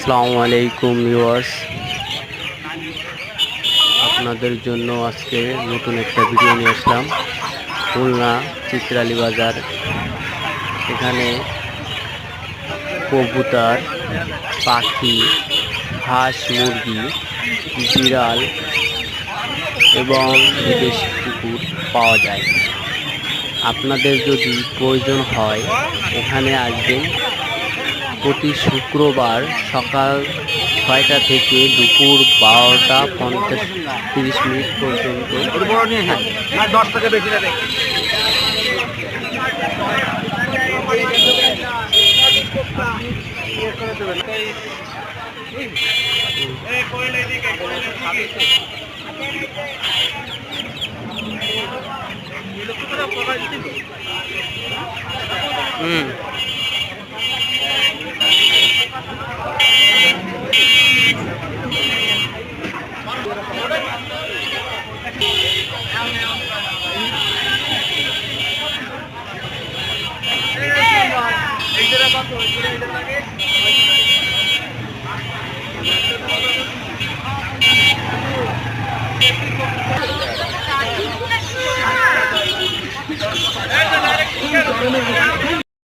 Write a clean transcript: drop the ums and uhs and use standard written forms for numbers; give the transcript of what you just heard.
আসসালামু আলাইকুম ভিউয়ার্স, আপনাদের জন্য আজকে নতুন একটা ভিডিও নিয়ে আসলাম। খুলনা চিত্রালী বাজার, এখানে কবুতর, পাখি, হাঁস, মুরগি, বিড়াল এবং বিদেশি কুকুর পাওয়া যায়। আপনাদের যদি প্রয়োজন হয় এখানে আসবেন। প্রতি শুক্রবার সকাল 6টা থেকে দুপুর 12টা 30 পর্যন্ত থাকে।